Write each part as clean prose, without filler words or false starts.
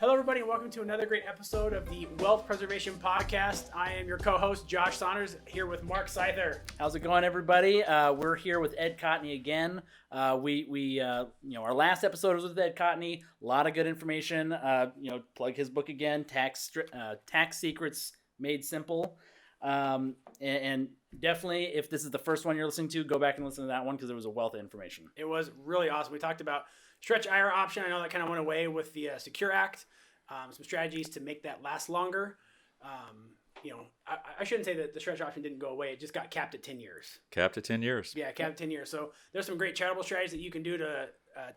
Hello, everybody, and welcome to another great episode of the Wealth Preservation Podcast. I am your co-host, Josh Saunders, here with Mark Seither. How's it going, everybody? We're here with Ed Cotney again. Our last episode was with Ed Cotney. A lot of good information. Plug his book again, Tax Secrets Made Simple. And definitely, if this is the first one you're listening to, go back and listen to that one because it was a wealth of information. It was really awesome. We talked about stretch IRA option. I know that kind of went away with the Secure Act. Some strategies to make that last longer. I shouldn't say that the stretch option didn't go away. It just got capped at 10 years. Capped at 10 years. Yeah, capped at 10 years. So there's some great charitable strategies that you can do to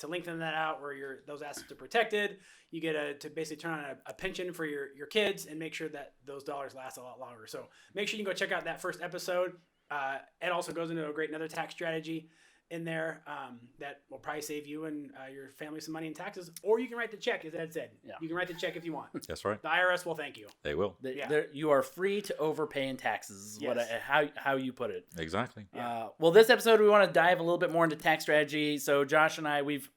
lengthen that out where those assets are protected. You get to basically turn on a pension for your kids and make sure that those dollars last a lot longer. So make sure you can go check out that first episode. Ed also goes into another tax strategy in there that will probably save you and your family some money in taxes, or you can write the check, as Ed said. Yeah. You can write the check if you want. That's right. The IRS will thank you. They will. You are free to overpay in taxes. Yes. How you put it. Exactly. Yeah. Well, this episode we want to dive a little bit more into tax strategy. So Josh and I, we've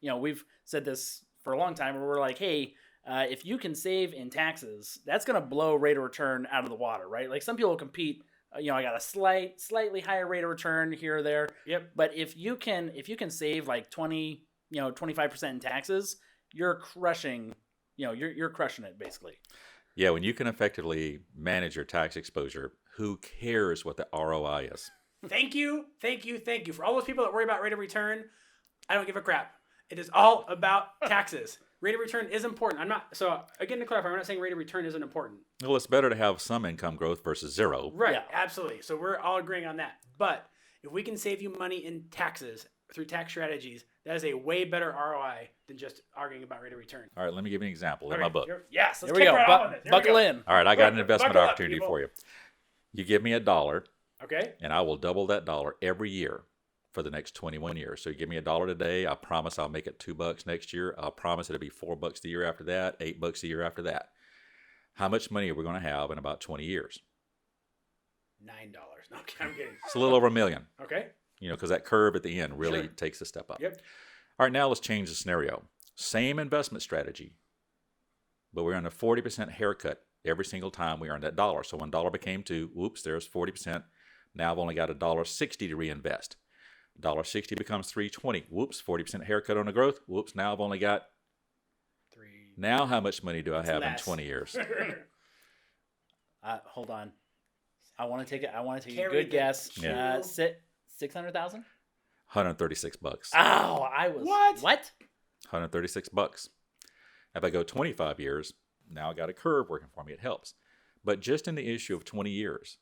said this for a long time, where we're like, hey, if you can save in taxes, that's going to blow rate of return out of the water, right? Like some people compete. I got a slightly higher rate of return here or there. Yep. But if you can save like 25% in taxes, you're crushing, you're crushing it basically. Yeah. When you can effectively manage your tax exposure, who cares what the ROI is? Thank you. For all those people that worry about rate of return, I don't give a crap. It is all about taxes. Rate of return is important. So again, to clarify, I'm not saying rate of return isn't important. Well, it's better to have some income growth versus zero. Right, yeah. Absolutely. So we're all agreeing on that. But if we can save you money in taxes through tax strategies, that is a way better ROI than just arguing about rate of return. All right, let me give you an example in my book. Yes, let's kick right off on this. Buckle in. All right, I got an investment opportunity for you. You give me $1. Okay. And I will double that dollar every year for the next 21 years. So you give me $1 today, I promise I'll make it $2 next year. I'll promise it'll be $4 the year after that, $8 the year after that. How much money are we going to have in about 20 years? $9. No, I'm kidding. It's a little over $1 million. Okay. Because that curve at the end really takes a step up. Yep. All right, now let's change the scenario. Same investment strategy, but we're on a 40% haircut every single time we earn that dollar. So when $1 became $2, whoops, there's 40%. Now I've only got $1.60 to reinvest. $1.60 becomes $3.20. Whoops, 40% haircut on the growth. Whoops, now I've only got $3. Now how much money do I have in 20 years? Hold on. I want to take a good guess. Yeah. 600,000? $136. Oh, I was what? $136. If I go 25 years, now I got a curve working for me. It helps. But just in the issue of 20 years,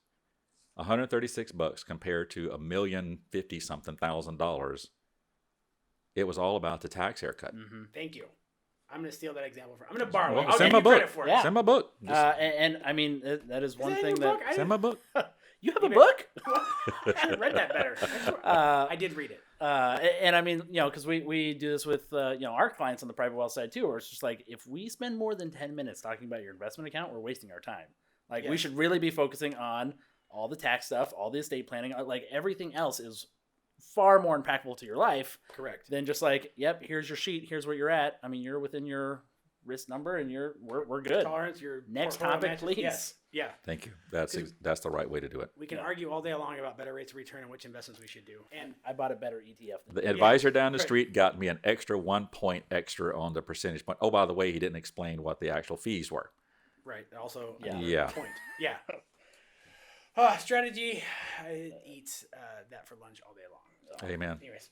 $136 compared to $1,050,000, it was all about the tax haircut. Mm-hmm. Thank you. I'm going to steal that example. I'm going to borrow it. I'll send my book. Yeah. Send my book. And I mean, that is one thing that... Send my book. You have a book? I should have read that better. I did read it. And I mean, because we do this with, our clients on the private wealth side too, where it's just like, if we spend more than 10 minutes talking about your investment account, we're wasting our time. We should really be focusing on all the tax stuff, all the estate planning, like everything else is far more impactful to your life. Correct. Than just like, yep, here's your sheet, here's where you're at. I mean, you're within your risk number and we're good. Tolerance, your next topic, please. Yes. Yeah. Thank you. That's the right way to do it. We can argue all day long about better rates of return and which investments we should do. And I bought a better ETF. The advisor down the street got me an extra 1 point extra on the percentage point. Oh, by the way, he didn't explain what the actual fees were. Right. Also, yeah. Point. Yeah. Strategy, I eat that for lunch all day long. So, amen. Anyways,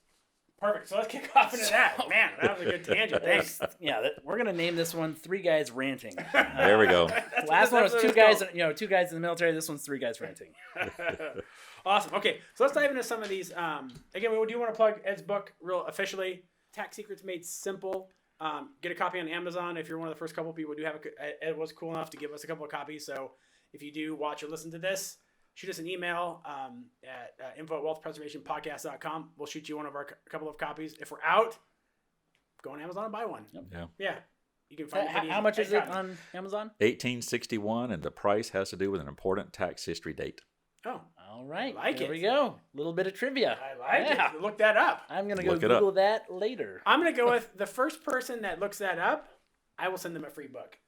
perfect. So let's kick off into that. Man, that was a good tangent. Thanks. We're gonna name this one "Three Guys Ranting." There we go. Last one was two guys in the military. This one's three guys ranting. Awesome. Okay, so let's dive into some of these. Again, we do want to plug Ed's book real officially. Tax Secrets Made Simple. Get a copy on Amazon if you're one of the first couple people. We do have Ed was cool enough to give us a couple of copies. So if you do watch or listen to this, shoot us an email at info@wealthpreservationpodcast.com. We'll shoot you one of our couple of copies. If we're out, go on Amazon and buy one. Yep. Yeah. You can find how much is it on Amazon? $18.61, and the price has to do with an important tax history date. Oh. All right. There we go. A little bit of trivia. I like it. Look that up. I'm going to go Google that later. I'm going to go with the first person that looks that up, I will send them a free book.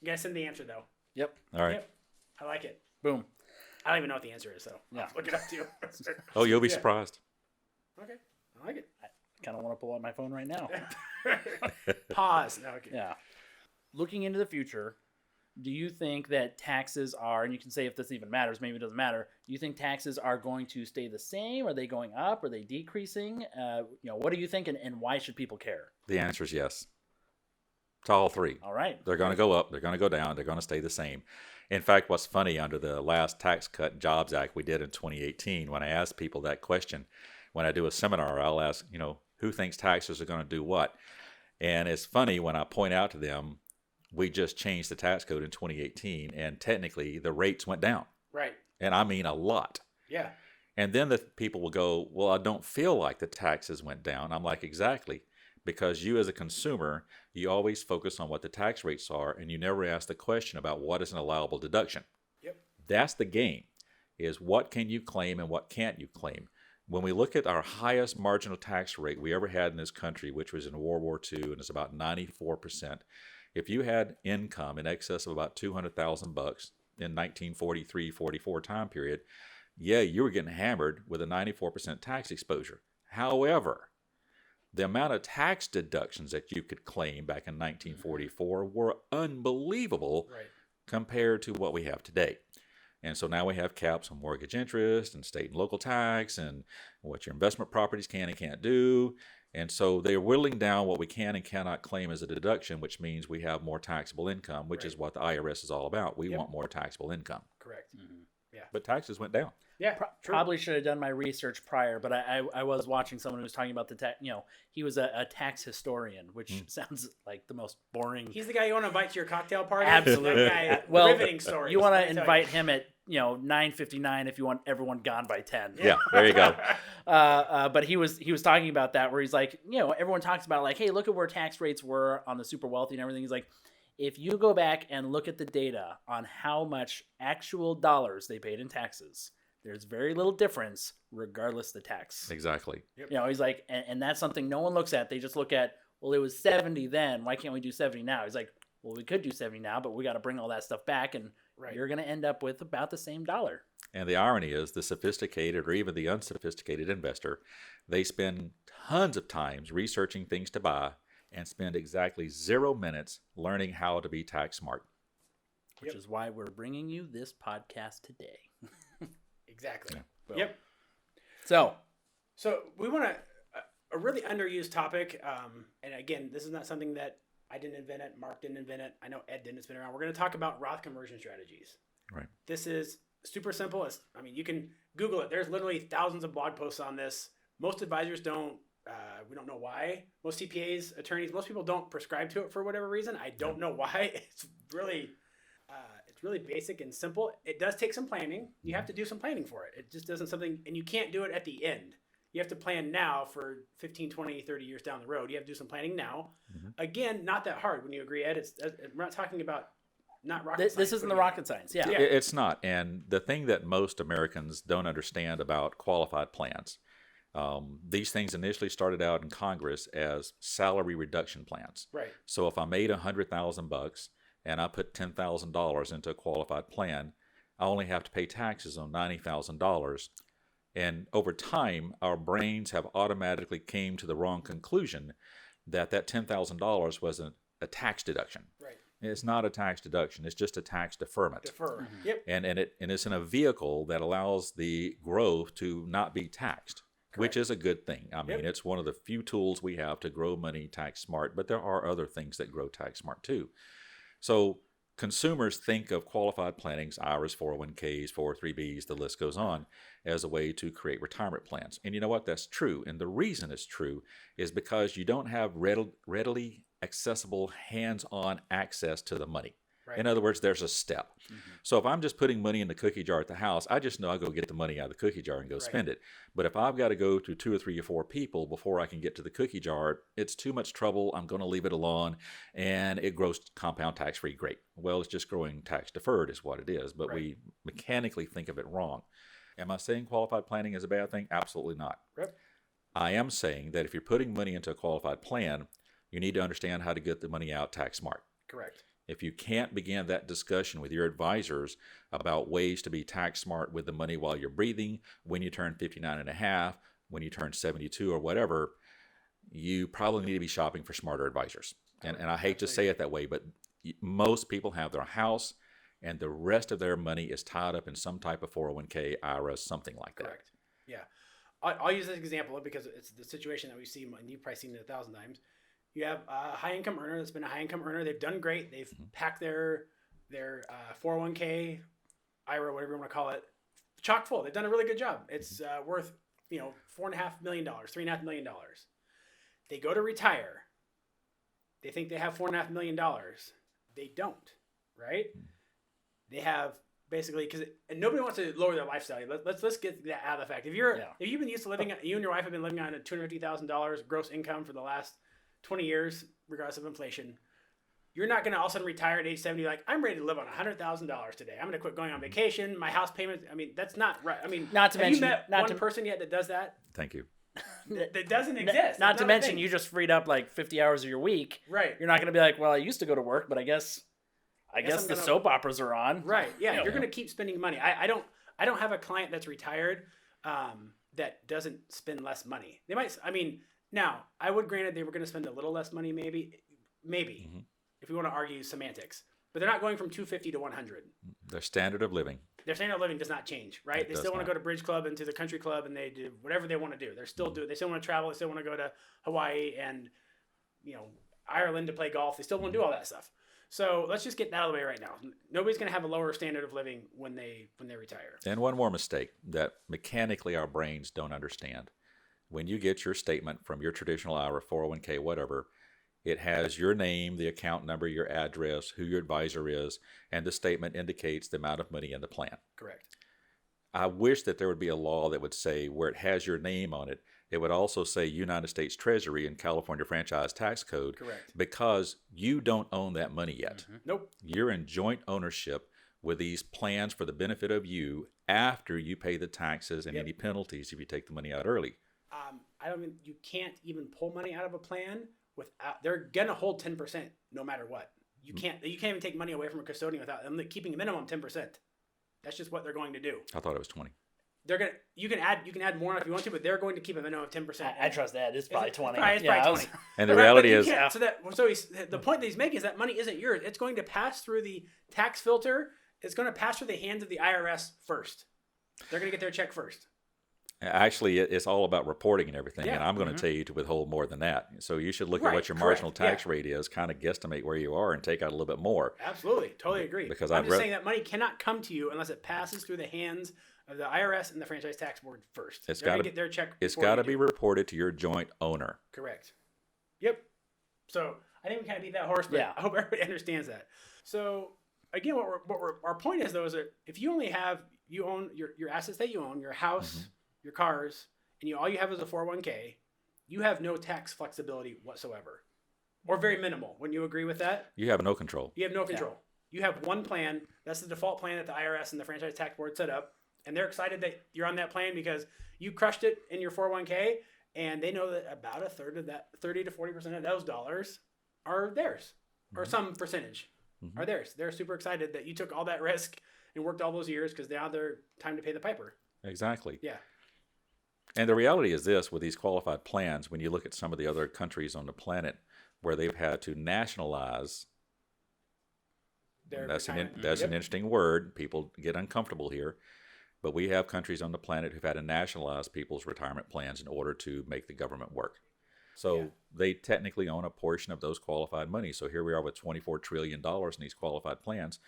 You gotta send the answer though. Yep. All right. Yep. I like it. Boom. I don't even know what the answer is, so Yeah. I'll look it up too. Oh, you'll be Yeah. surprised. Okay. I like it. Kind of want to pull out my phone right now. Pause. No, okay. Yeah. Looking into the future, do you think that taxes are, and you can say if this even matters, maybe it doesn't matter, do you think taxes are going to stay the same? Are they going up? Are they decreasing? What do you think, and why should people care? The answer is yes. To all three. All right. They're going to go up. They're going to go down. They're going to stay the same. In fact, what's funny, under the last Tax Cut and Jobs Act we did in 2018, when I ask people that question, when I do a seminar, I'll ask, who thinks taxes are going to do what? And it's funny when I point out to them, we just changed the tax code in 2018, and technically the rates went down. Right. And I mean a lot. Yeah. And then the people will go, well, I don't feel like the taxes went down. I'm like, exactly. Because you as a consumer, you always focus on what the tax rates are, and you never ask the question about what is an allowable deduction. Yep. That's the game, is what can you claim and what can't you claim. When we look at our highest marginal tax rate we ever had in this country, which was in World War II, and it's about 94%, if you had income in excess of about $200,000 in 1943-44 time period, yeah, you were getting hammered with a 94% tax exposure. However, the amount of tax deductions that you could claim back in 1944 were unbelievable Right. compared to what we have today. And so now we have caps on mortgage interest and state and local tax and what your investment properties can and can't do. And so they're whittling down what we can and cannot claim as a deduction, which means we have more taxable income, which Right. is what the IRS is all about. We Yep. want more taxable income. Correct. But taxes went down. Yeah. True. Probably should have done my research prior, but I was watching someone who was talking about the tax. He was a tax historian, which sounds like the most boring. He's the guy you want to invite to your cocktail party. Absolutely. That guy, Well, riveting stories. You want let to me tell invite him at 9:59 if you want everyone gone by 10. Yeah, there you go. But he was talking about that, where he's like, everyone talks about like, hey, look at where tax rates were on the super wealthy and everything. He's like, if you go back and look at the data on how much actual dollars they paid in taxes, there's very little difference regardless of the tax. Exactly. He's like, and that's something no one looks at. They just look at, well, it was 70 then. Why can't we do 70 now? He's like, well, we could do 70 now, but we got to bring all that stuff back, and Right. you're going to end up with about the same dollar. And the irony is the sophisticated or even the unsophisticated investor, they spend tons of times researching things to buy and spend exactly 0 minutes learning how to be tax smart. Which is why we're bringing you this podcast today. Exactly. Well, Yep. So we want a really underused topic. And again, this is not something that I didn't invent it. Mark didn't invent it. I know Ed didn't. It's been around. We're going to talk about Roth conversion strategies. Right. This is super simple. You can Google it. There's literally thousands of blog posts on this. Most advisors don't. We don't know why. Most CPAs, attorneys, most people don't prescribe to it for whatever reason. I don't know why. It's really basic and simple. It does take some planning. You have to do some planning for it. It just doesn't something, and you can't do it at the end. You have to plan now for 15, 20, 30 years down the road. You have to do some planning now. Mm-hmm. Again, not that hard. When you agree, Ed, we're not talking about not rocket science. this isn't the rocket science. Yeah. Yeah. It's not. And the thing that most Americans don't understand about qualified plans, these things initially started out in Congress as salary reduction plans. Right. So if I made $100,000 and I put $10,000 into a qualified plan, I only have to pay taxes on $90,000. And over time, our brains have automatically came to the wrong conclusion that $10,000 wasn't a tax deduction. Right. It's not a tax deduction. It's just a tax deferment. Defer. Yep. And it's in a vehicle that allows the growth to not be taxed, which is a good thing. I mean, it's one of the few tools we have to grow money tax smart, but there are other things that grow tax smart too. So consumers think of qualified plannings, IRAs, 401ks, 403bs, the list goes on, as a way to create retirement plans. And you know what? That's true. And the reason it's true is because you don't have readily accessible hands-on access to the money. Right. In other words, there's a step. Mm-hmm. So if I'm just putting money in the cookie jar at the house, I just know I go get the money out of the cookie jar and go spend it. But if I've got to go to 2 or 3 or 4 people before I can get to the cookie jar, it's too much trouble. I'm going to leave it alone, and it grows compound tax-free. Great. Well, it's just growing tax deferred is what it is, but we mechanically think of it wrong. Am I saying qualified planning is a bad thing? Absolutely not. Yep. I am saying that if you're putting money into a qualified plan, you need to understand how to get the money out tax smart. Correct. If you can't begin that discussion with your advisors about ways to be tax smart with the money while you're breathing, when you turn 59 and a half, when you turn 72 or whatever, you probably need to be shopping for smarter advisors. And I hate to say it that way, but most people have their house and the rest of their money is tied up in some type of 401k, IRA, something like that. Correct. Yeah. I'll use this example because it's the situation that we see, and you've probably seen it 1,000 times. You have a high-income earner that's been a high-income earner. They've done great. They've packed their 401k, IRA, whatever you want to call it, chock full. They've done a really good job. It's worth $4.5 million, $3.5 million. They go to retire. They think they have $4.5 million. They don't, right? They have basically and nobody wants to lower their lifestyle. Let's get that out of the fact. If you've been used to living, you and your wife have been living on a $250,000 gross income for the last 20 years, regardless of inflation, you're not going to all of a sudden retire at age 70 like, I'm ready to live on $100,000 today. I'm going to quit going on vacation. My house payment, that's not right. Not to mention, you met one person yet that does that? Thank you. That doesn't exist. Not to mention, you just freed up like 50 hours of your week. Right. You're not going to be like, well, I used to go to work, but I guess the soap operas are on. Right. Yeah. You're going to keep spending money. I don't have a client that's retired that doesn't spend less money. They might. Now I would granted they were going to spend a little less money, maybe, if we want to argue semantics. But they're not going from 250 to 100. Their standard of living. Their standard of living does not change, right? They still want to go to Bridge Club and to the country club, and they do whatever they want to do. They still do it. They still want to travel. They still want to go to Hawaii and Ireland to play golf. They still want to do all that stuff. So let's just get that out of the way right now. Nobody's going to have a lower standard of living when they retire. And one more mistake that mechanically our brains don't understand. When you get your statement from your traditional IRA, 401k, whatever, it has your name, the account number, your address, who your advisor is, and the statement indicates the amount of money in the plan. Correct. I wish that there would be a law that would say where it has your name on it, it would also say United States Treasury and California Franchise Tax Code. Correct. Because you don't own that money yet. Mm-hmm. Nope. You're in joint ownership with these plans for the benefit of you after you pay the taxes and any penalties if you take the money out early. You can't even pull money out of a plan without. They're gonna hold 10% no matter what. You can't even take money away from a custodian without them keeping a minimum 10%. That's just what they're going to do. I thought it was 20. You can add more if you want to, but they're going to keep a minimum of 10%. I trust that. It's probably 20. It's probably 20. And the reality is, the point that he's making is that money isn't yours. It's going to pass through the tax filter. It's going to pass through the hands of the IRS first. They're going to get their check first. Actually, it's all about reporting and everything, Yeah. and I'm going to tell you to withhold more than that. So you should look at what your marginal tax rate is, kind of guesstimate where you are, and take out a little bit more. Absolutely, totally agree. Because I'm just saying that money cannot come to you unless it passes through the hands of the IRS and the Franchise Tax Board first. It's got to get their check. It's got to be reported to your joint owner. Correct. Yep. So I think we kind of beat that horse, but I hope everybody understands that. So again, our point is though is that if you only have you own your assets that you own, your house, your cars, and all you have is a 401k, you have no tax flexibility whatsoever, or very minimal. Wouldn't you agree with that? You have no control. You have no control. You have one plan. That's the default plan that the IRS and the Franchise Tax Board set up, and they're excited that you're on that plan because you crushed it in your 401k, and they know that about a third of that, 30 to 40% of those dollars are theirs, or some percentage are theirs. They're super excited that you took all that risk and worked all those years because now they're time to pay the piper. Exactly. Yeah. And the reality is this, with these qualified plans, when you look at some of the other countries on the planet where they've had to nationalize, that's an interesting word. People get uncomfortable here. But we have countries on the planet who've had to nationalize people's retirement plans in order to make the government work. So they technically own a portion of those qualified money. So here we are with $24 trillion in these qualified plans.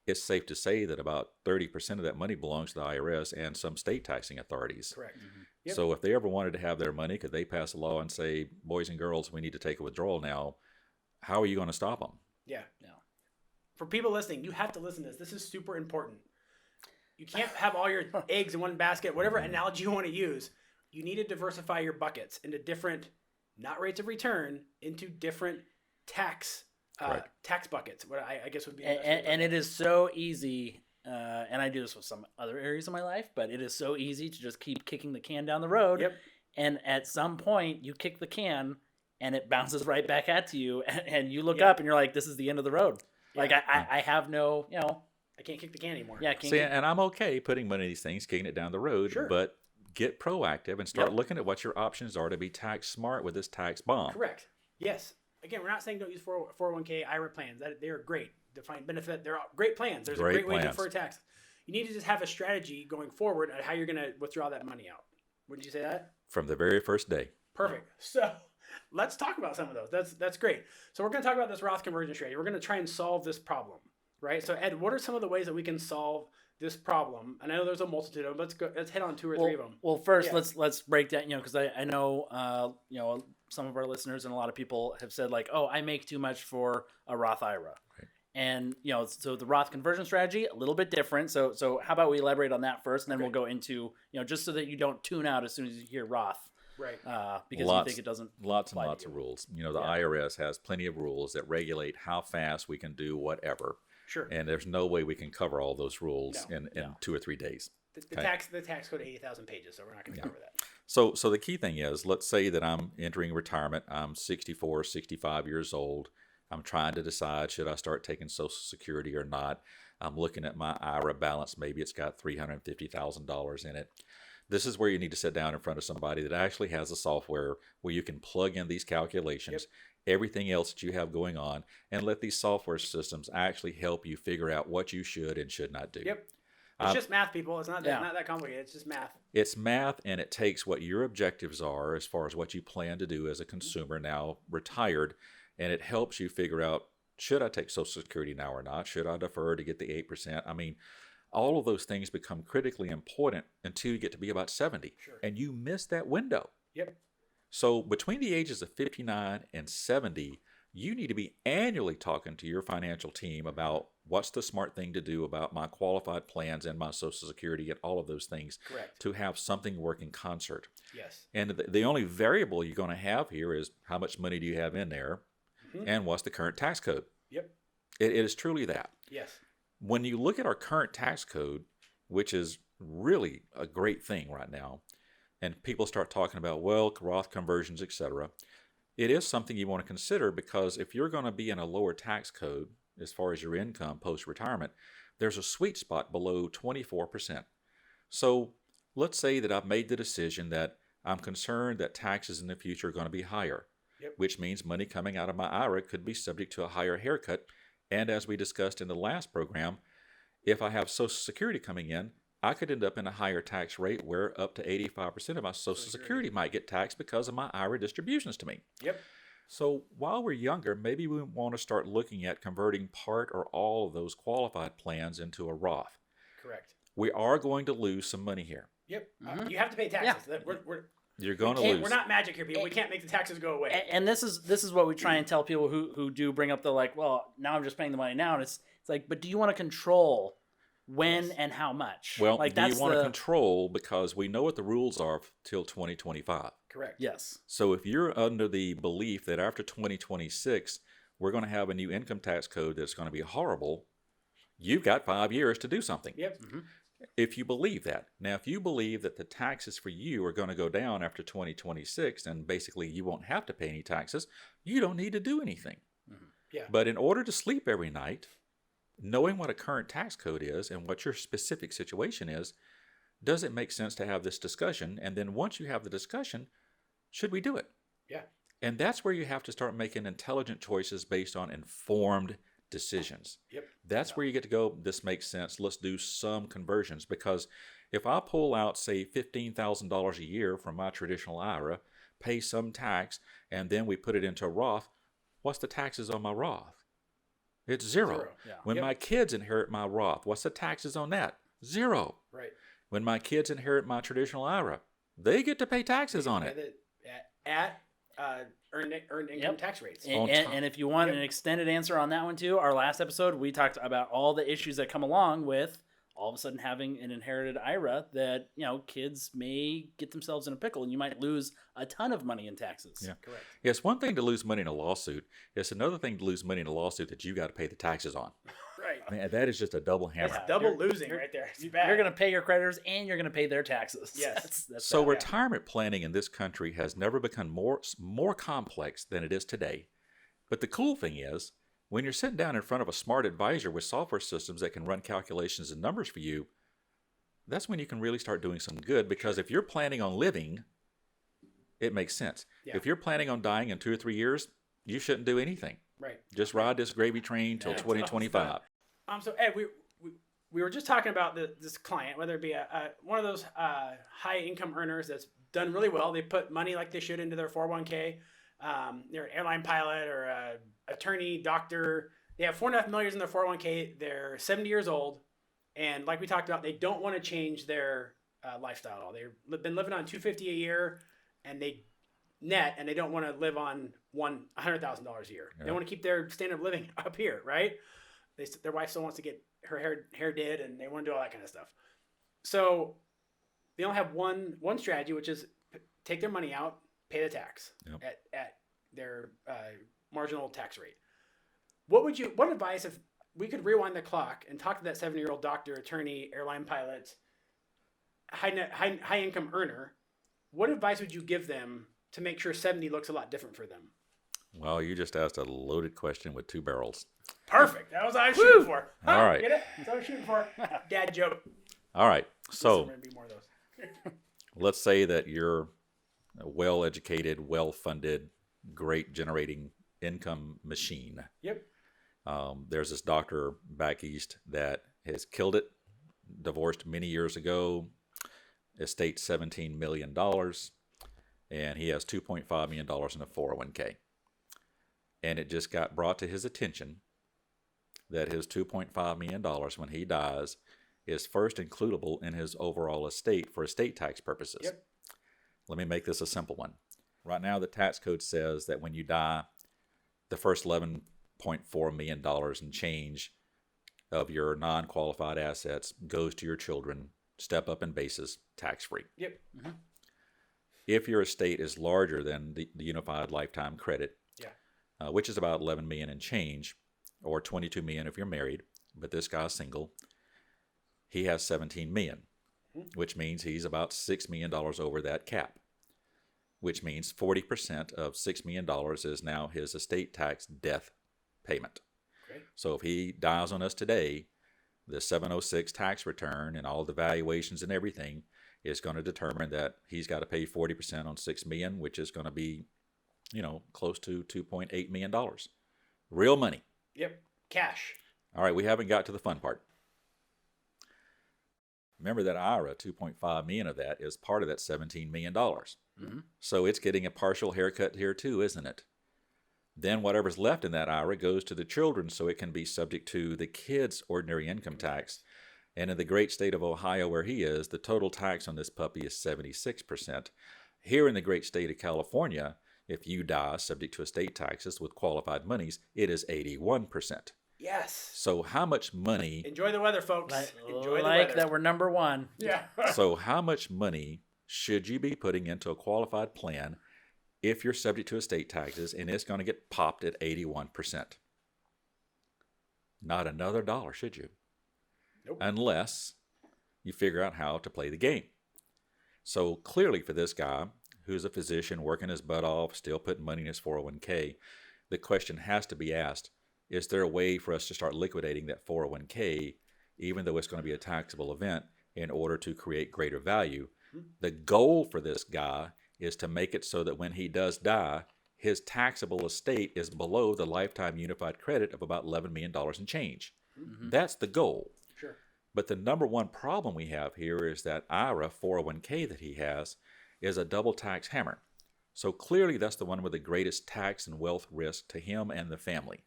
It's safe to say that about 30% of that money belongs to the IRS and some state taxing authorities. Correct. Yep. So if they ever wanted to have their money, could they pass a law and say, boys and girls, we need to take a withdrawal now? How are you going to stop them? Yeah. For people listening, you have to listen to this. This is super important. You can't have all your eggs in one basket, whatever analogy you want to use. You need to diversify your buckets into different, not rates of return, into different tax buckets. What I guess would be. And it is so easy, and I do this with some other areas of my life, but it is so easy to just keep kicking the can down the road. Yep. And at some point, you kick the can, and it bounces right back at you, and you look up, and you're like, "This is the end of the road." Like I have no, you know, I can't kick the can anymore. yeah, can't See, get- and I'm okay putting money in these things, kicking it down the road, Sure. but get proactive and start Yep. looking at what your options are to be tax smart with this tax bomb. Correct. Yes. Again, we're not saying don't use 401k IRA plans. They're great. Defined benefit. They're all great plans. There's a Great great way to plans. defer tax. You need to just have a strategy going forward on how you're going to withdraw that money out. Wouldn't you say that? From the very first day. Perfect. So let's talk about some of those. That's great. So we're going to talk about this Roth conversion strategy. We're going to try and solve this problem, right? So Ed, what are some of the ways that we can solve this problem? And I know there's a multitude of them. Let's hit on 2 or 3 of them. Well, first Yeah. let's break down, you know, because I know you know, some of our listeners and a lot of people have said like, oh, I make too much for a Roth IRA. Right. And you know, so the Roth conversion strategy a little bit different. So how about we elaborate on that first, and then we'll go into, you know, just so that you don't tune out as soon as you hear Roth, Right. because Lots- you think it doesn't. Lots and apply to lots you. of rules. You know, the Yeah. IRS has plenty of rules that regulate how fast we can do whatever. Sure. And there's no way we can cover all those rules No. in No. 2 or 3 days. The Okay. tax code 80,000 pages, so we're not going to cover that. So the key thing is, let's say that I'm entering retirement. I'm 64, 65 years old. I'm trying to decide, should I start taking Social Security or not? I'm looking at my IRA balance. Maybe it's got $350,000 in it. This is where you need to sit down in front of somebody that actually has a software where you can plug in these calculations, everything else that you have going on, and let these software systems actually help you figure out what you should and should not do. Yep. It's just math, people. It's not not that complicated. It's just math. It's math, and it takes what your objectives are as far as what you plan to do as a consumer now retired, and it helps you figure out, should I take Social Security now or not? Should I defer to get the 8%? I mean, all of those things become critically important until you get to be about 70, Sure. and you miss that window. Yep. So between the ages of 59 and 70, you need to be annually talking to your financial team about what's the smart thing to do about my qualified plans and my Social Security and all of those things Correct. to have something work in concert. Yes. And the only variable you're going to have here is how much money do you have in there and what's the current tax code. Yep. It is truly that. Yes. When you look at our current tax code, which is really a great thing right now, and people start talking about, well, Roth conversions, etc., it is something you want to consider, because if you're going to be in a lower tax code as far as your income post-retirement, there's a sweet spot below 24%. So let's say that I've made the decision that I'm concerned that taxes in the future are going to be higher, which means money coming out of my IRA could be subject to a higher haircut. And as we discussed in the last program, if I have Social Security coming in, I could end up in a higher tax rate where up to 85% of my Social Security might get taxed because of my IRA distributions to me. Yep. So while we're younger, maybe we want to start looking at converting part or all of those qualified plans into a Roth. Correct. We are going to lose some money here. Yep. You have to pay taxes. You're going to We're lose. not magic here, people. We can't make the taxes go away. And this is what we try and tell people who do bring up the like, well, now I'm just paying the money now, and it's like, but do you want to control when and how much? Well, like, do you want to control, because we know what the rules are till 2025. Correct. Yes. So if you're under the belief that after 2026, we're going to have a new income tax code that's going to be horrible, you've got 5 years to do something. Yep. If you believe that. Now, if you believe that the taxes for you are going to go down after 2026, and basically you won't have to pay any taxes, you don't need to do anything. Yeah. But in order to sleep every night, knowing what a current tax code is and what your specific situation is, does it make sense to have this discussion? And then once you have the discussion, should we do it? Yeah. And that's where you have to start making intelligent choices based on informed decisions. Yep. That's where you get to go, this makes sense, let's do some conversions. Because if I pull out, say, $15,000 a year from my traditional IRA, pay some tax, and then we put it into a Roth, what's the taxes on my Roth? It's zero. Yeah. When my kids inherit my Roth, what's the taxes on that? Zero. Right. When my kids inherit my traditional IRA, they get to pay taxes on it. At earned income tax rates. And if you want an extended answer on that one too, our last episode, we talked about all the issues that come along with all of a sudden having an inherited IRA that, you know, kids may get themselves in a pickle and you might lose a ton of money in taxes. Yeah. Correct. It's one thing to lose money in a lawsuit. It's another thing to lose money in a lawsuit that you got to pay the taxes on. Right. Man, that is just a double hammer. That's double losing right there. It's bad. You're going to pay your creditors and you're going to pay their taxes. Yes. That's So bad. retirement planning in this country has never become more complex than it is today. But the cool thing is, When you're sitting down in front of a smart advisor with software systems that can run calculations and numbers for you, that's when you can really start doing some good, because if you're planning on living, it makes sense. Yeah. If you're planning on dying in 2 or 3 years, you shouldn't do anything. Right. Just ride this gravy train till Yeah. 2025. So Ed, we were just talking about this client, whether it be one of those high income earners that's done really well. They put money like they should into their 401k. They're an airline pilot or a attorney, doctor. They have $4.5 million in their 401k. They're 70 years old. And like we talked about, they don't want to change their lifestyle at all. They've been living on $250 a year, and they don't want to live on $100,000 a year. Yeah. They want to keep their standard of living up here, right? Their wife still wants to get her hair did, and they want to do all that kind of stuff. So they only have one strategy, which is take their money out, pay the tax at their marginal tax rate. What advice, if we could rewind the clock and talk to that 70-year-old doctor, attorney, airline pilot, high income earner, what advice would you give them to make sure 70 looks a lot different for them? Well, you just asked a loaded question with 2 barrels. Perfect. That was what I was shooting for. Huh? All right. Get it? That's what I was shooting for. Dad joke. All right. So There's gonna be more of those. let's say that you're a well-educated, well-funded, great generating income machine. Yep. There's this doctor back east that has killed it, divorced many years ago, estate $17 million, and he has $2.5 million in a 401k. And it just got brought to his attention that his $2.5 million when he dies is first includable in his overall estate for estate tax purposes. Yep. Let me make this a simple one. Right now, the tax code says that when you die, the first $11.4 million and change of your non-qualified assets goes to your children, step up in basis, tax-free. Yep. Mm-hmm. If your estate is larger than the unified lifetime credit, which is about 11 million and change, or 22 million if you're married, but this guy's single, he has 17 million, which means he's about $6 million over that cap, which means 40% of $6 million is now his estate tax death payment. Great. So if he dies on us today, the 706 tax return and all the valuations and everything is going to determine that he's got to pay 40% on 6 million, which is going to be, close to $2.8 million. Real money. Yep. Cash. All right, we haven't got to the fun part. Remember that IRA, 2.5 million of that is part of that $17 million. Mm-hmm. So it's getting a partial haircut here too, isn't it? Then whatever's left in that IRA goes to the children, so it can be subject to the kids' ordinary income tax. And in the great state of Ohio where he is, the total tax on this puppy is 76%. Here in the great state of California, if you die subject to estate taxes with qualified monies, it is 81%. Yes. So how much money... Enjoy the weather, folks. Enjoy the Like weather. that we're number one. Yeah. So how much money should you be putting into a qualified plan if you're subject to estate taxes and it's going to get popped at 81%? Not another dollar, should you? Nope. Unless you figure out how to play the game. So clearly for this guy, who's a physician working his butt off, still putting money in his 401k, the question has to be asked, is there a way for us to start liquidating that 401k, even though it's going to be a taxable event, in order to create greater value? The goal for this guy is to make it so that when he does die, his taxable estate is below the lifetime unified credit of about $11 million and change. Mm-hmm. That's the goal. Sure. But the number one problem we have here is that IRA 401k that he has is a double tax hammer. So clearly that's the one with the greatest tax and wealth risk to him and the family.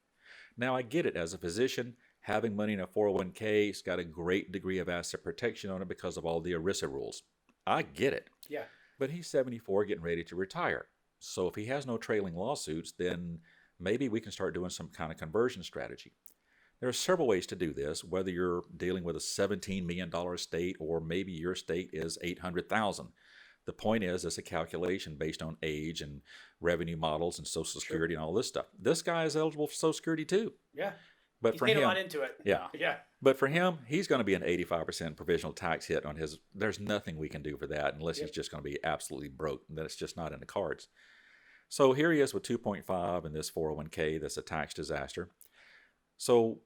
Now I get it, as a physician, having money in a 401k, it's got a great degree of asset protection on it because of all the ERISA rules. I get it. Yeah. But he's 74, getting ready to retire. So if he has no trailing lawsuits, then maybe we can start doing some kind of conversion strategy. There are several ways to do this, whether you're dealing with a $17 million estate or maybe your estate is $800,000. The point is, it's a calculation based on age and revenue models and Social Security and all this stuff. This guy is eligible for Social Security too. Yeah. But He's for paid him, a lot into it. Yeah. Yeah. But for him, he's going to be an 85% provisional tax hit on his. There's nothing we can do for that unless he's just going to be absolutely broke. And that's just not in the cards. So here he is with 2.5 in this 401k. That's a tax disaster. So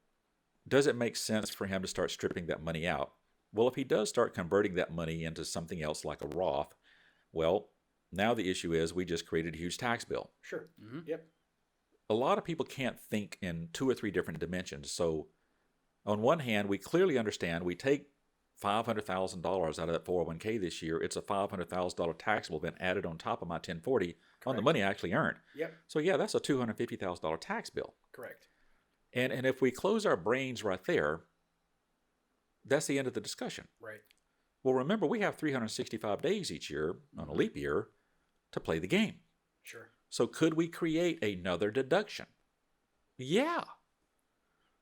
does it make sense for him to start stripping that money out? Well, if he does start converting that money into something else like a Roth, well, now the issue is we just created a huge tax bill. Sure. Mm-hmm. Yep. A lot of people can't think in 2 or 3 different dimensions. So on one hand, we clearly understand we take $500,000 out of that 401k this year. It's a $500,000 taxable event added on top of my 1040 on the money I actually earned. Yep. So yeah, that's a $250,000 tax bill. Correct. And if we close our brains right there, that's the end of the discussion. Right. Well, remember, we have 365 days each year on a leap year to play the game. Sure. So could we create another deduction? Yeah.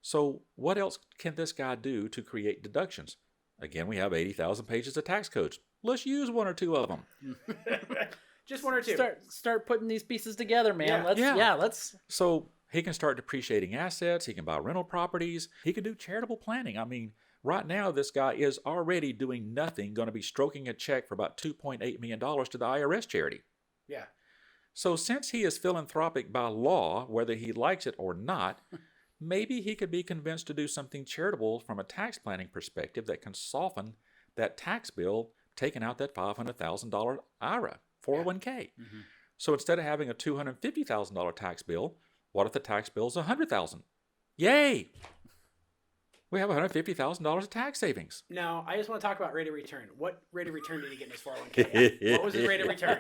So what else can this guy do to create deductions? Again, we have 80,000 pages of tax codes. Let's use 1 or 2 of them. Just 1 or 2. Start putting these pieces together, man. Yeah. Let's. So he can start depreciating assets. He can buy rental properties. He can do charitable planning. I mean, right now, this guy is already doing nothing, going to be stroking a check for about $2.8 million to the IRS charity. Yeah. So since he is philanthropic by law, whether he likes it or not, maybe he could be convinced to do something charitable from a tax planning perspective that can soften that tax bill, taking out that $500,000 IRA, 401k. Mm-hmm. So instead of having a $250,000 tax bill, what if the tax bill is $100,000? Yay! We have $150,000 of tax savings. Now, I just want to talk about rate of return. What rate of return did he get in his 401k? What was his rate of return?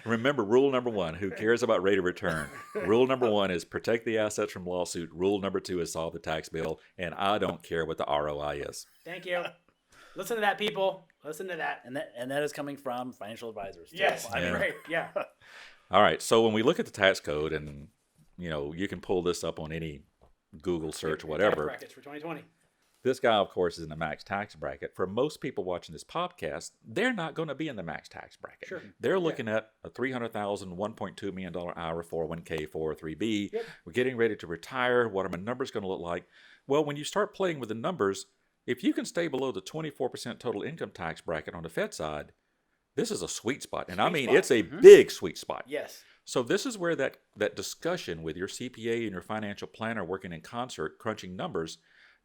Remember, rule number 1, who cares about rate of return? Rule number 1 is protect the assets from lawsuit. Rule number 2 is solve the tax bill. And I don't care what the ROI is. Thank you. Listen to that, people. Listen to that. And that is coming from financial advisors. too. Yes. I mean, Yeah. Right. Yeah. All right. So when we look at the tax code, and you can pull this up on any Google search, Your whatever. tax brackets for 2020. This guy, of course, is in the max tax bracket. For most people watching this podcast, they're not going to be in the max tax bracket. Sure. They're looking at a $300,000, $1.2 million IRA, 401k, 403b. Yep. We're getting ready to retire. What are my numbers going to look like? Well, when you start playing with the numbers, if you can stay below the 24% total income tax bracket on the Fed side, this is a sweet spot. And I mean, spot. it's a big sweet spot. Yes. So this is where that discussion with your CPA and your financial planner working in concert, crunching numbers,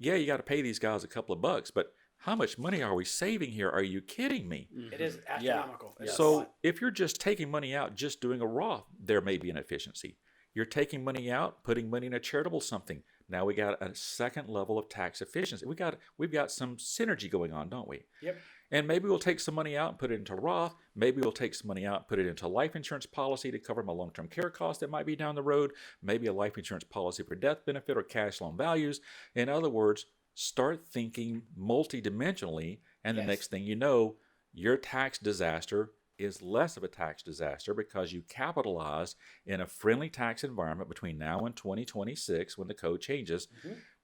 yeah, you got to pay these guys a couple of bucks, but how much money are we saving here? Are you kidding me? It is astronomical. It is a So lot. if you're just taking money out, just doing a Roth, there may be an efficiency. You're taking money out, putting money in a charitable something. Now we got a second level of tax efficiency. We've got some synergy going on, don't we? Yep. And maybe we'll take some money out and put it into Roth. Maybe we'll take some money out and put it into a life insurance policy to cover my long-term care costs that might be down the road. Maybe a life insurance policy for death benefit or cash loan values. In other words, start thinking multidimensionally, and the Yes. next thing you know, your tax disaster is less of a tax disaster because you capitalized in a friendly tax environment between now and 2026 when the code changes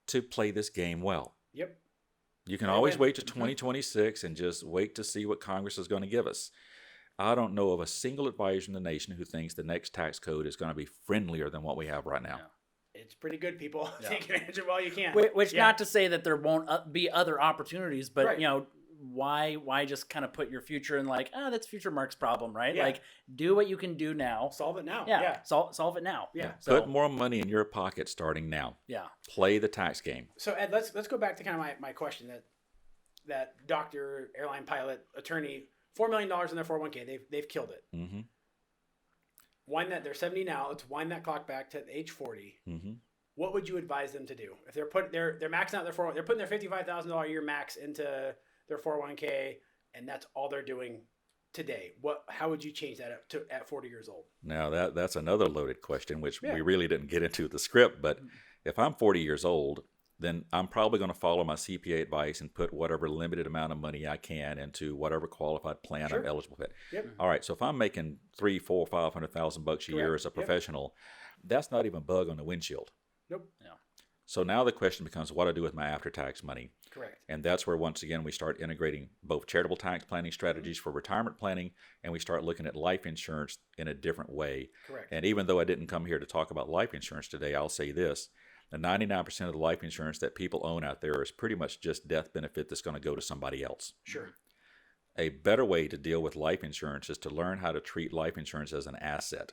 to play this game well. Yep. You can Amen. always wait to 2026 and just wait to see what Congress is going to give us. I don't know of a single advisor in the nation who thinks the next tax code is going to be friendlier than what we have right now. It's pretty good, people. Yeah. Take advantage of it while you can. Which Yeah. not to say that there won't be other opportunities, but Right. why just kind of put your future in like, that's future Mark's problem, right? Yeah. Like, do what you can do now. Solve it now. Yeah, solve it now. Yeah. So, Put more money in your pocket starting now. yeah. Play the tax game. So Ed, let's go back to kind of my question that doctor, airline pilot, attorney, $4 million in their 401k. They've killed it. Mm-hmm. Wind that they're 70 now. Let's wind that clock back to age 40. Mm-hmm. What would you advise them to do if they're maxing out they're putting their $55,000 a year max into their 401k, and that's all they're doing today? How would you change that at 40 years old? Now that's another loaded question, which Yeah. we really didn't get into the script. But if I'm 40 years old, then I'm probably going to follow my CPA advice and put whatever limited amount of money I can into whatever qualified plan Sure. I'm eligible for. Yep. All right. So if I'm making $300,000, $400,000, $500,000 a year Correct. as a Yep. professional, that's not even a bug on the windshield. Nope. So now the question becomes what do I do with my after-tax money? Correct. And that's where, once again, we start integrating both charitable tax planning strategies for retirement planning, and we start looking at life insurance in a different way. Correct. And even though I didn't come here to talk about life insurance today, I'll say this. The 99% of the life insurance that people own out there is pretty much just death benefit that's going to go to somebody else. Sure. A better way to deal with life insurance is to learn how to treat life insurance as an asset.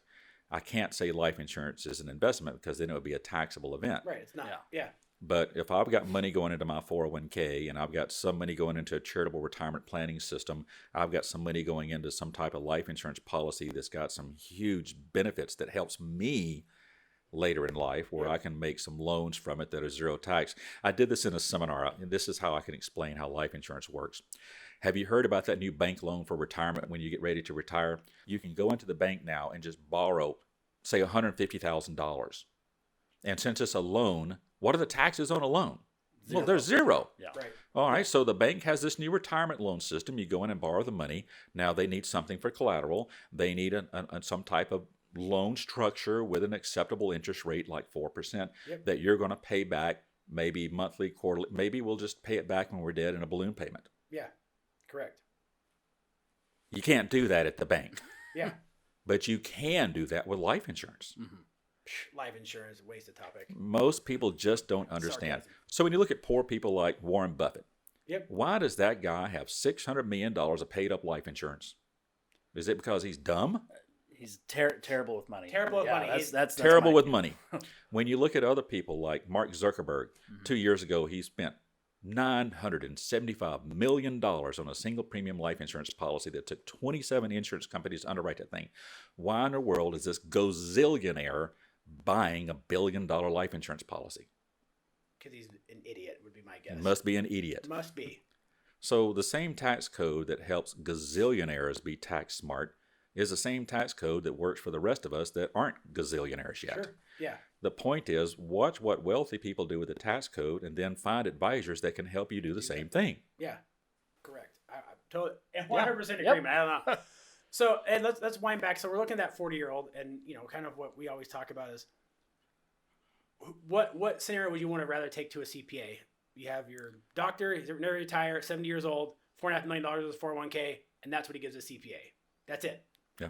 I can't say life insurance is an investment because then it would be a taxable event. Right. It's not. Yeah. Yeah. But if I've got money going into my 401k and I've got some money going into a charitable retirement planning system, I've got some money going into some type of life insurance policy that's got some huge benefits that helps me later in life where I can make some loans from it that are zero tax. I did this in a seminar, and this is how I can explain how life insurance works. Have you heard about that new bank loan for retirement when you get ready to retire? You can go into the bank now and just borrow, say, $150,000. And since it's a loan, what are the taxes on a loan? Well, they're zero. Yeah. Right. All right, so the bank has this new retirement loan system. You go in and borrow the money. Now they need something for collateral. They need some type of loan structure with an acceptable interest rate like 4% that you're going to pay back maybe monthly, quarterly. Maybe we'll just pay it back when we're dead in a balloon payment. Yeah. Correct. You can't do that at the bank. Yeah. But you can do that with life insurance. Life insurance, waste of topic. Most people just don't understand. Sarcasm. So when you look at poor people like Warren Buffett, Yep. why does that guy have $600 million of paid up life insurance? Is it because he's dumb? He's terrible with money. Terrible with money. That's Terrible my- with money. When you look at other people like Mark Zuckerberg, 2 years ago he spent $975 million on a single premium life insurance policy that took 27 insurance companies to underwrite that thing. Why in the world is this gazillionaire buying $1 billion life insurance policy? Because he's an idiot, would be my guess. Must be an idiot. Must be. So the same tax code that helps gazillionaires be tax smart is the same tax code that works for the rest of us that aren't gazillionaires yet. Sure. Yeah. The point is, watch what wealthy people do with the tax code and then find advisors that can help you do the same thing. Yeah. Correct. I totally, 100% Yep. agreement. I don't know. So, and let's wind back. So we're looking at that 40-year-old, and kind of what we always talk about is what scenario would you want to rather take to a CPA? You have your doctor, he's never retired, 70 years old, $4.5 million is 401k, and that's what he gives a CPA. That's it. Yeah.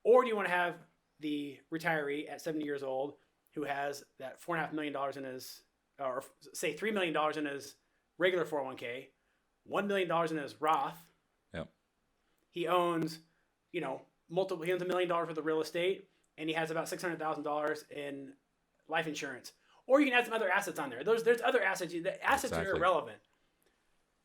Or do you want to have the retiree at 70 years old who has that $4.5 million in his, or say $3 million in his regular 401k, $1 million in his Roth. Yep. He owns, he owns $1 million worth of real estate, and he has about $600,000 in life insurance. Or you can add some other assets on there. There's other assets. The assets are irrelevant.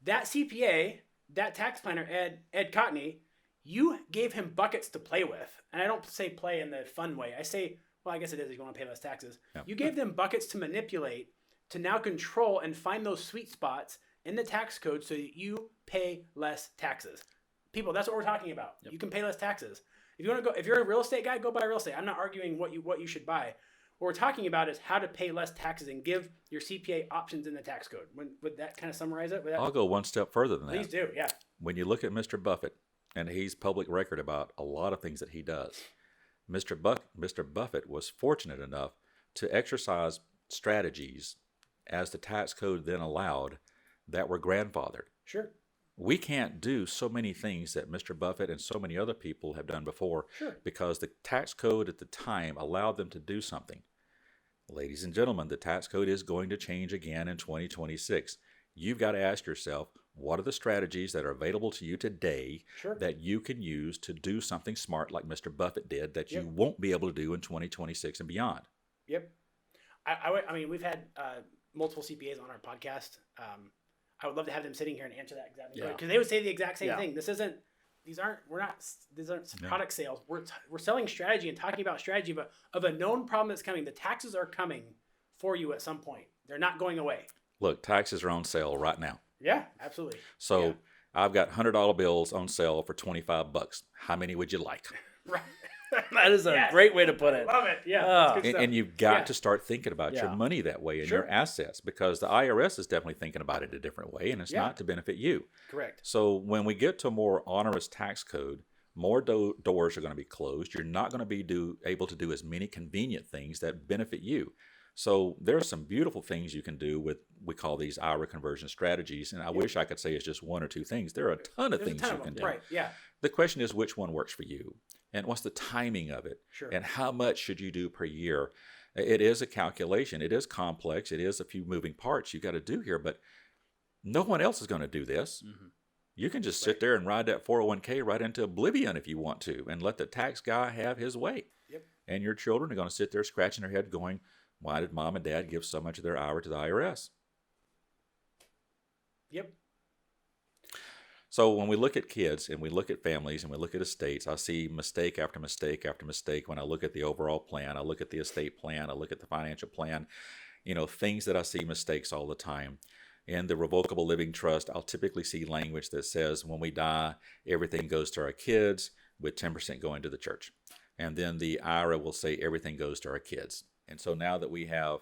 That CPA, that tax planner, Ed Cotney, you gave him buckets to play with. And I don't say play in the fun way. I say, well, I guess it is if you want to pay less taxes. Yeah. You gave them buckets to manipulate, to now control and find those sweet spots in the tax code so that you pay less taxes. People, that's what we're talking about. Yep. You can pay less taxes. If you want to go, if you're a real estate guy, go buy real estate. I'm not arguing what you should buy. What we're talking about is how to pay less taxes and give your CPA options in the tax code. Would that kind of summarize it? I'll go one step further than that. Please do, yeah. When you look at Mr. Buffett, and he's public record about a lot of things that he does, Mr. Buffett was fortunate enough to exercise strategies as the tax code then allowed that were grandfathered. Sure. We can't do so many things that Mr. Buffett and so many other people have done before because the tax code at the time allowed them to do something. Ladies and gentlemen, the tax code is going to change again in 2026. You've got to ask yourself, what are the strategies that are available to you today that you can use to do something smart like Mr. Buffett did that you won't be able to do in 2026 and beyond? Yep. I mean, we've had multiple CPAs on our podcast. I would love to have them sitting here and answer that exactly because they would say the exact same thing. These aren't product sales. We're selling strategy and talking about strategy of a known problem that's coming. The taxes are coming for you at some point. They're not going away. Look, taxes are on sale right now. Yeah, absolutely. So I've got $100 bills on sale for $25. How many would you like? Right. That is a great way to put it. Love it. Yeah. That's good stuff. And you've got to start thinking about your money that way and your assets because the IRS is definitely thinking about it a different way and it's not to benefit you. Correct. So when we get to a more onerous tax code, more doors are going to be closed. You're not going to be able to do as many convenient things that benefit you. So there are some beautiful things you can do with, we call these IRA conversion strategies. And I wish I could say it's just one or two things. There are a ton of things you can do. Right, yeah. The question is which one works for you and what's the timing of it and how much should you do per year? It is a calculation. It is complex. It is a few moving parts you got to do here, but no one else is going to do this. Mm-hmm. You can just sit there and ride that 401k right into oblivion if you want to and let the tax guy have his way. Yep. And your children are going to sit there scratching their head going, why did mom and dad give so much of their IRA to the IRS? Yep. So when we look at kids and we look at families and we look at estates, I see mistake after mistake after mistake. When I look at the overall plan, I look at the estate plan, I look at the financial plan, things that I see mistakes all the time. In the revocable living trust, I'll typically see language that says when we die, everything goes to our kids with 10% going to the church. And then the IRA will say everything goes to our kids. And so now that we have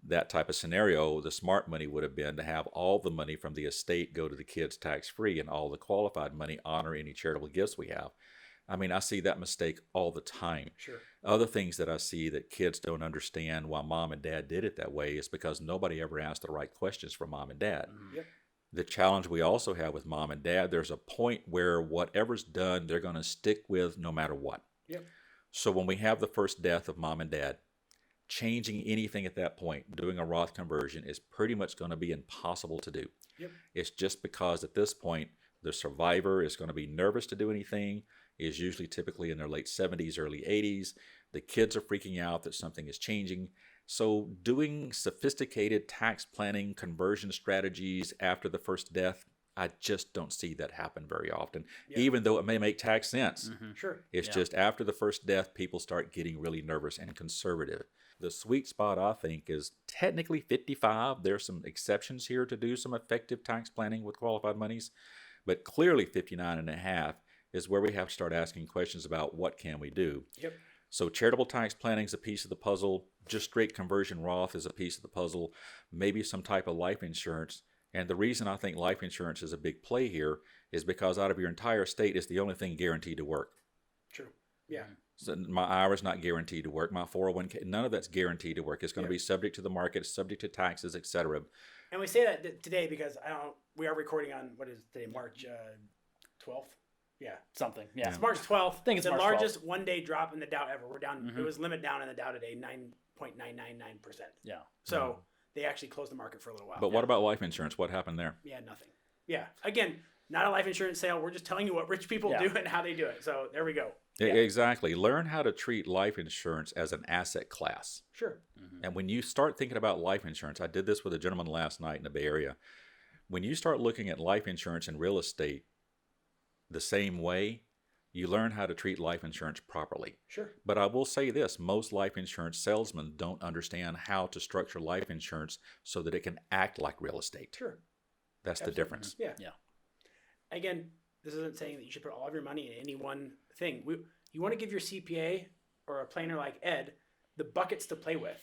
that type of scenario, the smart money would have been to have all the money from the estate go to the kids tax-free and all the qualified money honor any charitable gifts we have. I mean, I see that mistake all the time. Sure. Other things that I see that kids don't understand why mom and dad did it that way is because nobody ever asked the right questions from mom and dad. Mm-hmm. Yep. The challenge we also have with mom and dad, there's a point where whatever's done, they're going to stick with no matter what. Yep. So when we have the first death of mom and dad, changing anything at that point, doing a Roth conversion is pretty much going to be impossible to do. Yep. It's just because at this point, the survivor is going to be nervous to do anything, is usually typically in their late 70s, early 80s. The kids are freaking out that something is changing. So doing sophisticated tax planning conversion strategies after the first death, I just don't see that happen very often, even though it may make tax sense. Mm-hmm. Sure. It's just after the first death, people start getting really nervous and conservative. The sweet spot, I think, is technically 55. There's some exceptions here to do some effective tax planning with qualified monies, but clearly 59 and a half is where we have to start asking questions about what can we do. Yep. So charitable tax planning is a piece of the puzzle. Just straight conversion Roth is a piece of the puzzle. Maybe some type of life insurance. And the reason I think life insurance is a big play here is because out of your entire estate, it's the only thing guaranteed to work. True. Yeah. So my IRA is not guaranteed to work. My 401k, none of that's guaranteed to work. It's going to be subject to the market, subject to taxes, etc. And we say that today because we are recording on, what is today, March 12th? Yeah. Something. Yeah. It's March 12th. I think it's the March largest one-day drop in the Dow ever. We're down. Mm-hmm. It was limit down in the Dow today, 9.999%. Yeah. So they actually closed the market for a little while. But what about life insurance? What happened there? Yeah, nothing. Yeah. Again, not a life insurance sale. We're just telling you what rich people do and how they do it. So there we go. Yeah. Exactly. Learn how to treat life insurance as an asset class. Sure. Mm-hmm. And when you start thinking about life insurance, I did this with a gentleman last night in the Bay Area. When you start looking at life insurance and real estate the same way, you learn how to treat life insurance properly. Sure. But I will say this, most life insurance salesmen don't understand how to structure life insurance so that it can act like real estate. Sure. That's the difference. Yeah. Yeah. Again, this isn't saying that you should put all of your money in any one thing. You want to give your CPA or a planner like Ed the buckets to play with.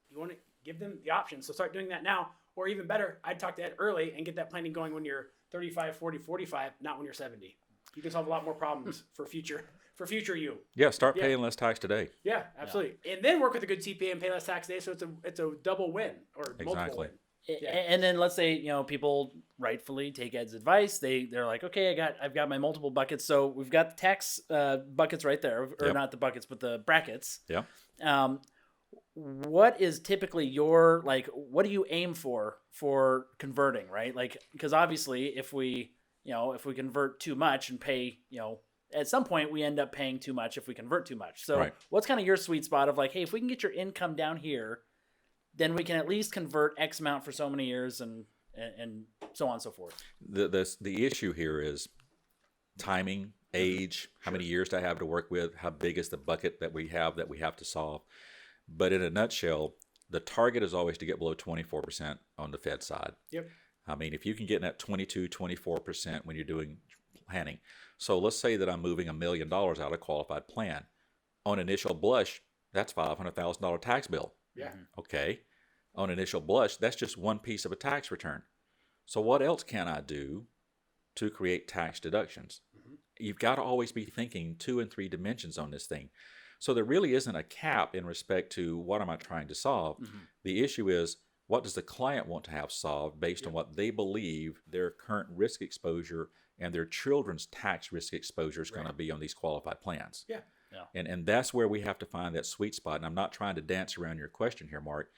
You want to give them the options. So start doing that now. Or even better, I'd talk to Ed early and get that planning going when you're 35, 40, 45, not when you're 70. You can solve a lot more problems for future you. Yeah, start paying less tax today. Yeah, absolutely. Yeah. And then work with a good CPA and pay less tax today, so it's a double win or multiple win. Yeah. And then let's say people rightfully take Ed's advice. They're like, okay, I've got my multiple buckets. So we've got the tax buckets right there, or not the buckets, but the brackets. Yeah. What is typically your what do you aim for converting, right? Because obviously if we convert too much and pay, at some point we end up paying too much if we convert too much. So what's kind of your sweet spot of hey, if we can get your income down here, then we can at least convert X amount for so many years and so on and so forth. The issue here is timing, age, how many years do I have to work with, how big is the bucket that we have to solve. But in a nutshell, the target is always to get below 24% on the Fed side. Yep. I mean, if you can get in that 22, 24% when you're doing planning. So let's say that I'm moving $1 million out of qualified plan. On initial blush, that's $500,000 tax bill. Yeah. Okay. On initial blush, that's just one piece of a tax return. So what else can I do to create tax deductions? Mm-hmm. You've got to always be thinking 2 and 3 dimensions on this thing. So there really isn't a cap in respect to what am I trying to solve. Mm-hmm. The issue is, what does the client want to have solved based on what they believe their current risk exposure and their children's tax risk exposure is going to be on these qualified plans. Yeah. And that's where we have to find that sweet spot. And I'm not trying to dance around your question here, Mark,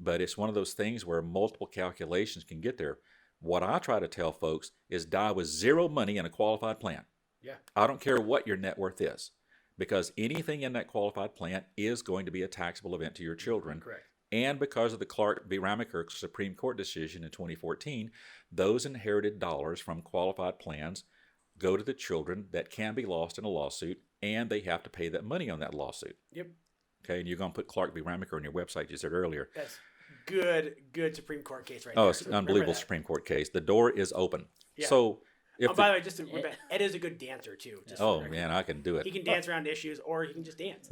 but it's one of those things where multiple calculations can get there. What I try to tell folks is die with zero money in a qualified plan. Yeah. I don't care what your net worth is. because anything in that qualified plan is going to be a taxable event to your children. Correct. And because of the Clark v. Ramaker Supreme Court decision in 2014, those inherited dollars from qualified plans go to the children that can be lost in a lawsuit, and they have to pay that money on that lawsuit. Yep. Okay, and you're going to put Clark v. Ramaker on your website, you said earlier. That's good Supreme Court case right Oh, there. it's an So unbelievable remember that. Supreme Court case. The door is open. Yeah. So, if By the way, just to remember, Ed is a good dancer too. Just for oh the record. man, I can do it. He can dance around issues, or he can just dance.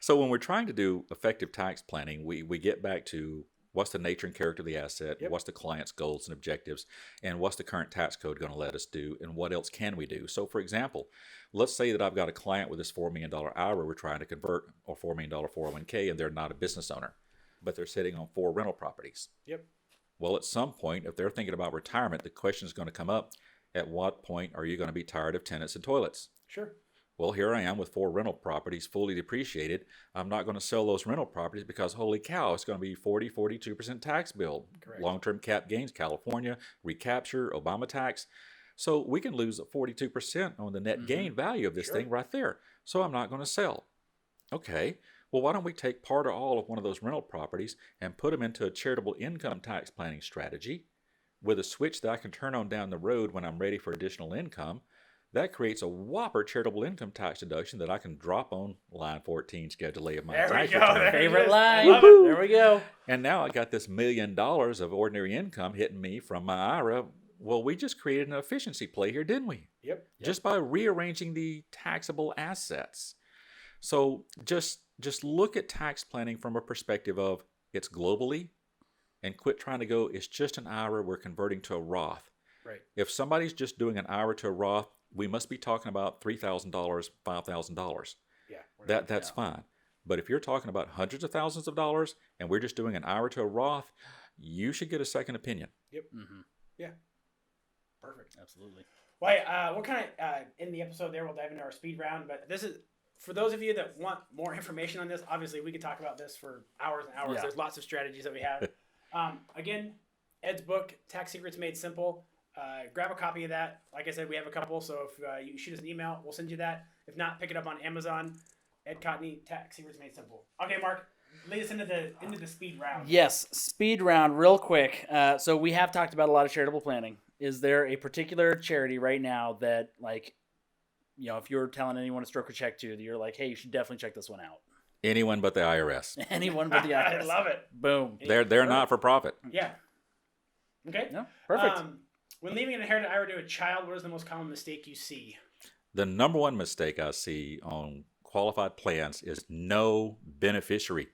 So when we're trying to do effective tax planning, we get back to what's the nature and character of the asset, Yep. what's the client's goals and objectives, and what's the current tax code going to let us do, and what else can we do. So for example, let's say that I've got a client with this $4 million IRA we're trying to convert, or $4 million 401k, and they're not a business owner, but they're sitting on 4 rental properties. Yep. Well, at some point, if they're thinking about retirement, the question is going to come up, at what point are you going to be tired of tenants and toilets? Sure. Well, here I am with 4 rental properties fully depreciated. I'm not going to sell those rental properties because, holy cow, it's going to be 42% tax bill. Correct. Long-term cap gains, California, recapture, Obama tax. So we can lose 42% on the net gain value of this Sure. thing right there. So I'm not going to sell. Okay, well, why don't we take part or all of one of those rental properties and put them into a charitable income tax planning strategy with a switch that I can turn on down the road when I'm ready for additional income. That creates a whopper charitable income tax deduction that I can drop on line 14, Schedule A of my There we tax go. return. There it Favorite is. line. I love it. There we go. And now I got this $1 million of ordinary income hitting me from my IRA. Well, we just created an efficiency play here, didn't we? Yep. Just by rearranging the taxable assets. So just look at tax planning from a perspective of it's globally, and quit trying to go, it's just an IRA, we're converting to a Roth. Right. If somebody's just doing an IRA to a Roth, we must be talking about $3,000, $5,000. Yeah. That's fine. But if you're talking about hundreds of thousands of dollars and we're just doing an IRA to a Roth, you should get a second opinion. Yep. Mm-hmm. Yeah. Perfect. Absolutely. Well, we're kind of in the episode there. We'll dive into our speed round, but this is for those of you that want more information on this. Obviously, we could talk about this for hours and hours. Yeah. There's lots of strategies that we have. Again, Ed's book, Tax Secrets Made Simple. Grab a copy of that. Like I said, we have a couple, so if you shoot us an email, we'll send you that. If not, pick it up on Amazon. Ed Cotney, Tax Secrets Made Simple. Okay, Mark, lead us into the speed round. Yes, speed round, real quick. So we have talked about a lot of charitable planning. Is there a particular charity right now that, like, you know, if you're telling anyone to stroke a check to, that you're like, hey, you should definitely check this one out? Anyone but the IRS. Anyone but the I IRS. love it. Boom. They're not for profit. Yeah. Okay. No, perfect. When leaving an inherited IRA to a child, what is the most common mistake you see? The number one mistake I see on qualified plans is no beneficiary.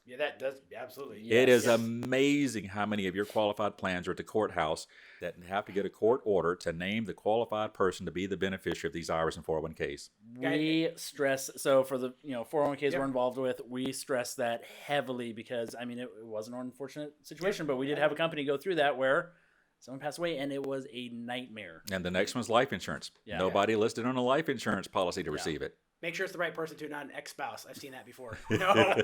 Yeah, that does absolutely. Yes. It is amazing how many of your qualified plans are at the courthouse that have to get a court order to name the qualified person to be the beneficiary of these IRAs and 401ks. We stress, so for the 401ks Yep. we're involved with, we stress that heavily because, I mean, it was an unfortunate situation, but we did have a company go through that where someone passed away and it was a nightmare. And the next one's life insurance. Yeah. Nobody listed on a life insurance policy to receive it. Make sure it's the right person too, not an ex-spouse. I've seen that before. No,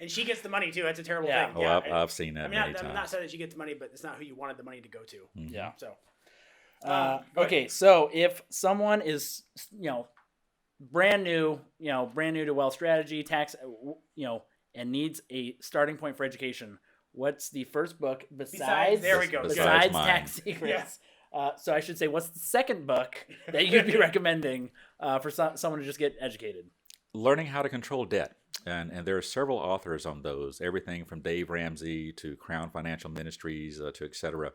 and she gets the money too. That's a terrible Yeah. thing. Oh, Yeah, I've seen that many I'm not times. saying that she gets the money, but it's not who you wanted the money to go to. Mhm. Yeah. So, Okay, so if someone is, brand new to wealth strategy, tax, and needs a starting point for education, what's the first book besides there we go. besides mine. Tax Secrets? So I should say, what's the second book that you'd be recommending for someone to just get educated? Learning how to control debt. And there are several authors on those, everything from Dave Ramsey to Crown Financial Ministries to et cetera.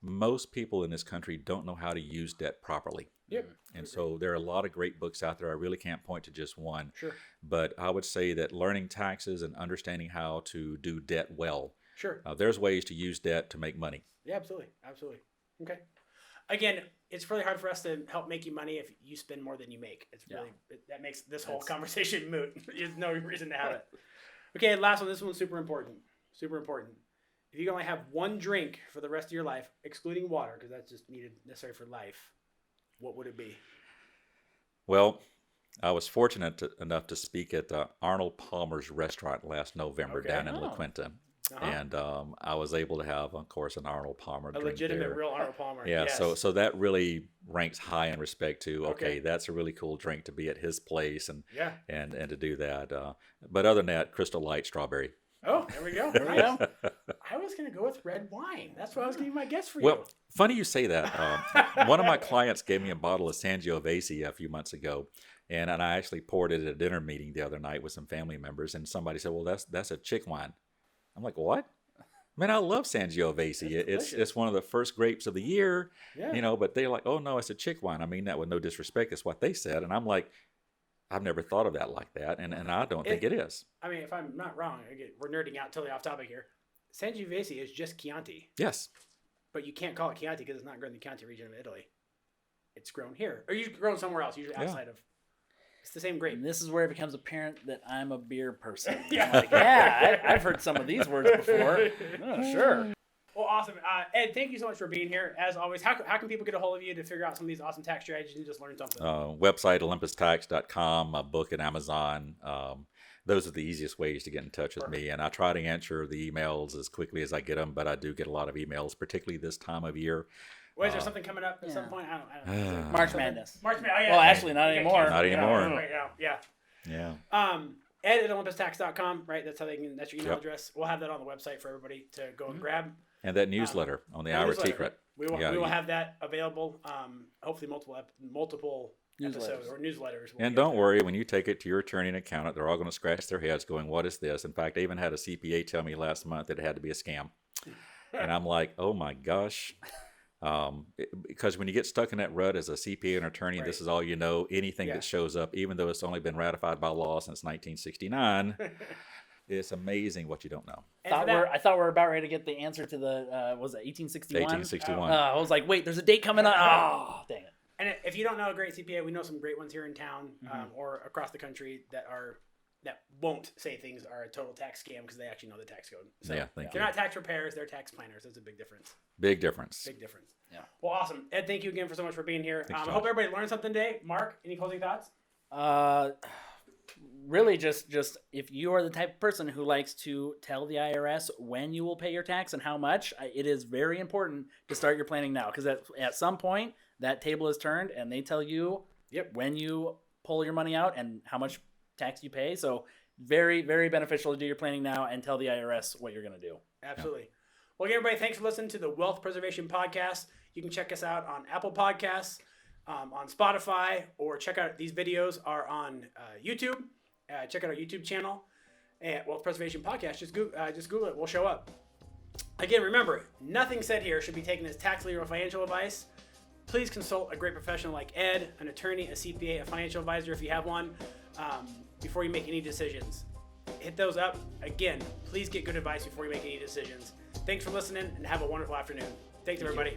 Most people in this country don't know how to use debt properly. Yep. And so there are a lot of great books out there. I really can't point to just one. Sure. But I would say that learning taxes and understanding how to do debt well, Sure. there's ways to use debt to make money. Yeah, absolutely. Absolutely. Okay. Again, it's really hard for us to help make you money if you spend more than you make. It's really that makes this whole conversation moot. There's no reason to have it. Okay, last one. This one's super important. Super important. If you can only have one drink for the rest of your life, excluding water, because that's just necessary for life, what would it be? Well, I was fortunate enough to speak at Arnold Palmer's restaurant last November Okay. down in Oh. La Quinta. And I was able to have, of course, an Arnold Palmer drink legitimate, there. real Arnold Palmer. Yeah, Yes. so that really ranks high in respect to, okay, Okay. that's a really cool drink to be at his place and Yeah. and to do that. But other than that, Crystal Light Strawberry. Oh, there we go. There we go. I was going to go with red wine. That's what I was going to be my guess for Well, funny you say that. One of my clients gave me a bottle of Sangiovese a few months ago, and I actually poured it at a dinner meeting the other night with some family members, and somebody said, well, that's a chick wine. I'm like, what? Man, I love Sangiovese. It's one of the first grapes of the year, Yeah. but they're like, oh, no, it's a chick wine. I mean that with no disrespect. It's what they said. And I'm like, I've never thought of that like that, and I don't think it is. I mean, if I'm not wrong, again, we're nerding out totally off topic here. Sangiovese is just Chianti, Yes. but you can't call it Chianti because it's not grown in the Chianti region of Italy. It's grown here, or usually grown somewhere else, usually outside of. It's the same grape. And this is where it becomes apparent that I'm a beer person. Yeah. Like, yeah, I've heard some of these words before. Oh, sure. Well, awesome. Ed, thank you so much for being here. As always, how can people get a hold of you to figure out some of these awesome tax strategies and just learn something? Website, olympustax.com, my book at Amazon. Those are the easiest ways to get in touch with me. And I try to answer the emails as quickly as I get them, but I do get a lot of emails, particularly this time of year. Well, is there something coming up at some point? I don't know. March Madness. March Madness. Oh, yeah. Well, actually, not anymore. Not anymore. Right now, yeah. Yeah. Ed at olympustax.com, right? That's how they can. That's your email Yep. address. We'll have that on the website for everybody to go and grab. And that newsletter on the And Ira newsletter. Secret. We will Yeah, have that available. Hopefully, multiple episodes or newsletters. will And be up don't there. worry, when you take it to your attorney and accountant, they're all going to scratch their heads going, what is this? In fact, I even had a CPA tell me last month that it had to be a scam. And I'm like, oh my gosh. Because when you get stuck in that rut as a CPA and attorney, Right. this is all you know. Anything Yeah. that shows up, even though it's only been ratified by law since 1969, it's amazing what you don't know. And for I thought we were about ready to get the answer to the, was it 1861? 1861. I was like, wait, there's a date coming on. Oh, dang it. And if you don't know a great CPA, we know some great ones here in town Mm-hmm. or across the country that won't say things are a total tax scam because they actually know the tax code. So Yeah, thank they're you. not tax preparers; they're tax planners. That's a big difference. Big difference. Big difference. Yeah. Well, awesome, Ed. Thank you again for so much for being here. Thanks, I hope Josh. everybody learned something today. Mark, any closing thoughts? Really just if you are the type of person who likes to tell the IRS when you will pay your tax and how much, it is very important to start your planning now, because at some point that table is turned and they tell you when you pull your money out and how much tax you pay. So very, very beneficial to do your planning now and tell the IRS what you're going to do. Absolutely. Well, again, everybody, thanks for listening to the Wealth Preservation Podcast. You can check us out on Apple Podcasts, on Spotify, or check out these videos are on YouTube. Check out our YouTube channel at Wealth Preservation Podcast. Just Google it. We'll show up. Again, remember, nothing said here should be taken as tax, legal, or financial advice. Please consult a great professional like Ed, an attorney, a CPA, a financial advisor if you have one, before you make any decisions. Hit those up. Again, please get good advice before you make any decisions. Thanks for listening and have a wonderful afternoon. Thanks, everybody.